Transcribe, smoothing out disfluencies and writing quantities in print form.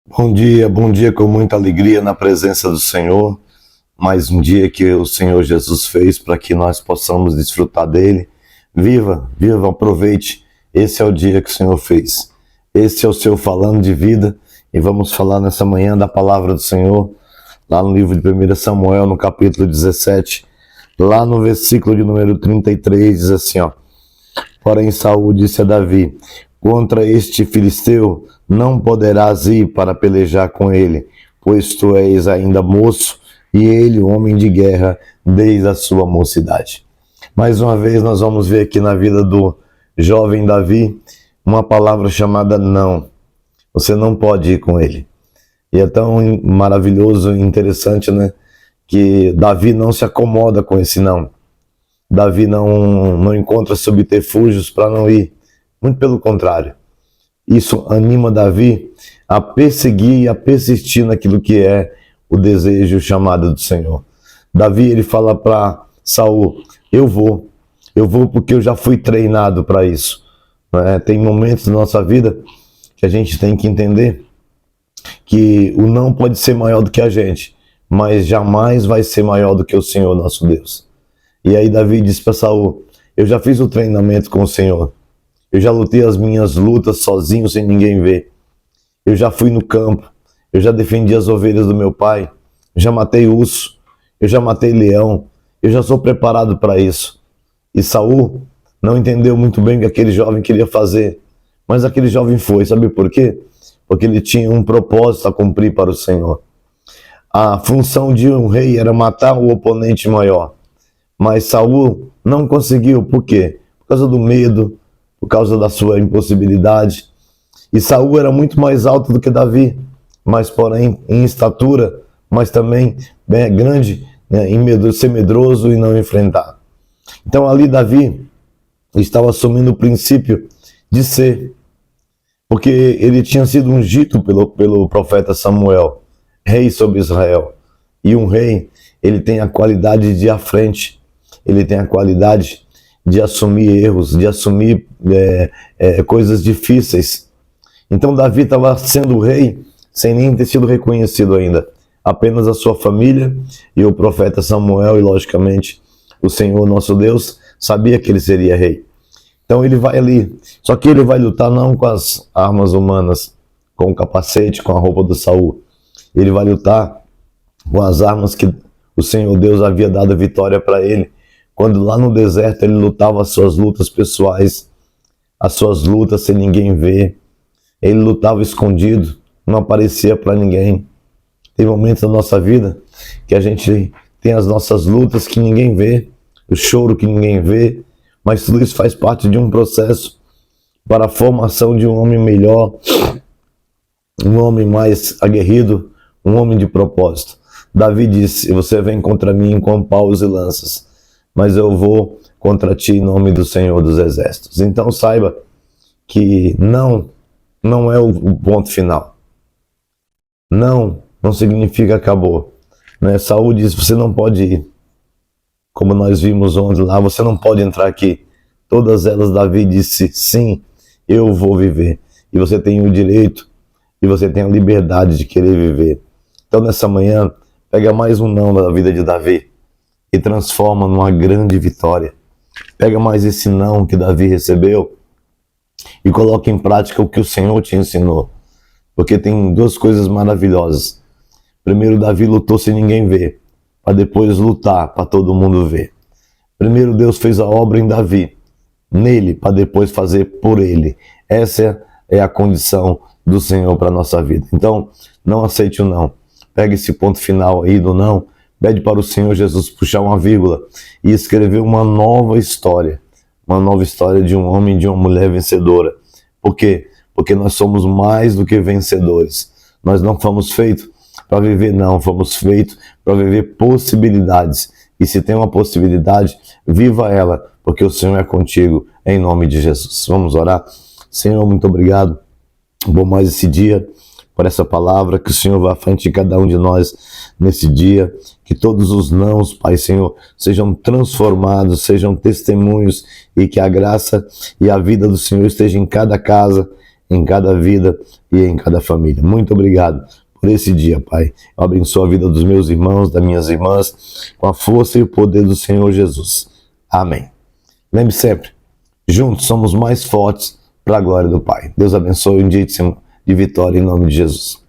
Bom dia com muita alegria na presença do Senhor. Mais um dia que o Senhor Jesus fez para que nós possamos desfrutar dele. Viva, viva, aproveite. Esse é o dia que o Senhor fez. Esse é o seu Falando de Vida. E vamos falar nessa manhã da palavra do Senhor, lá no livro de 1 Samuel, no capítulo 17, lá no versículo de número 33, diz assim, ó. Porém Saul disse a Davi: contra este filisteu não poderás ir para pelejar com ele, pois tu és ainda moço, e ele homem de guerra desde a sua mocidade. Mais uma vez nós vamos ver aqui na vida do jovem Davi uma palavra chamada não. Você não pode ir com ele. E é tão maravilhoso e interessante, né? Que Davi não se acomoda com esse não. Davi não encontra subterfúgios para não ir. Muito pelo contrário. Isso anima Davi a perseguir e a persistir naquilo que é o desejo chamado do Senhor. Davi, ele fala para Saul: eu vou porque eu já fui treinado para isso. Tem momentos na nossa vida que a gente tem que entender que o não pode ser maior do que a gente, mas jamais vai ser maior do que o Senhor nosso Deus. E aí Davi disse para Saul: eu já fiz o treinamento com o Senhor. Eu já lutei as minhas lutas sozinho, sem ninguém ver. Eu já fui no campo. Eu já defendi as ovelhas do meu pai. Eu já matei urso. Eu já matei leão. Eu já sou preparado para isso. E Saul não entendeu muito bem o que aquele jovem queria fazer. Mas aquele jovem foi. Sabe por quê? Porque ele tinha um propósito a cumprir para o Senhor. A função de um rei era matar o oponente maior. Mas Saul não conseguiu. Por quê? Por causa do medo, por causa da sua impossibilidade. E Saul era muito mais alto do que Davi, mas porém em estatura, mas também bem grande, né, em medo, ser medroso e não enfrentar. Então ali Davi estava assumindo o princípio de ser, porque ele tinha sido ungido pelo profeta Samuel, rei sobre Israel. E um rei, ele tem a qualidade de ir à frente, ele tem a qualidade de assumir erros, de assumir coisas difíceis. Então Davi estava sendo rei sem nem ter sido reconhecido ainda. Apenas a sua família e o profeta Samuel e, logicamente, o Senhor nosso Deus sabia que ele seria rei. Então ele vai ali, só que ele vai lutar não com as armas humanas, com o capacete, com a roupa do Saul. Ele vai lutar com as armas que o Senhor Deus havia dado vitória para ele, quando lá no deserto ele lutava as suas lutas pessoais, as suas lutas sem ninguém ver. Ele lutava escondido, não aparecia para ninguém. Tem momentos na nossa vida que a gente tem as nossas lutas que ninguém vê, o choro que ninguém vê, mas tudo isso faz parte de um processo para a formação de um homem melhor, um homem mais aguerrido, um homem de propósito. Davi disse: você vem contra mim com paus e lanças, mas eu vou contra ti em nome do Senhor dos Exércitos. Então saiba que não é o ponto final. Não significa acabou. Né? Saul diz: você não pode ir. Como nós vimos ontem lá, você não pode entrar aqui. Todas elas, Davi disse: sim, eu vou viver. E você tem o direito, e você tem a liberdade de querer viver. Então nessa manhã, pega mais um não da vida de Davi e transforma numa grande vitória. Pega mais esse não que Davi recebeu e coloca em prática o que o Senhor te ensinou. Porque tem duas coisas maravilhosas. Primeiro, Davi lutou sem ninguém ver, para depois lutar para todo mundo ver. Primeiro, Deus fez a obra em Davi, nele, para depois fazer por ele. Essa é a condição do Senhor para a nossa vida. Então, não aceite o não. Pega esse ponto final aí do não, pede para o Senhor Jesus puxar uma vírgula e escrever uma nova história de um homem e de uma mulher vencedora. Por quê? Porque nós somos mais do que vencedores. Nós não fomos feitos para viver não, fomos feitos para viver possibilidades. E se tem uma possibilidade, viva ela, porque o Senhor é contigo, em nome de Jesus. Vamos orar. Senhor, muito obrigado por mais esse dia, por essa palavra, que o Senhor vá à frente de cada um de nós nesse dia, que todos os nãos, Pai Senhor, sejam transformados, sejam testemunhos, e que a graça e a vida do Senhor esteja em cada casa, em cada vida e em cada família. Muito obrigado por esse dia, Pai. Eu abençoo a vida dos meus irmãos, das minhas irmãs, com a força e o poder do Senhor Jesus. Amém. Lembre sempre, juntos somos mais fortes para a glória do Pai. Deus abençoe um dia de vitória em nome de Jesus.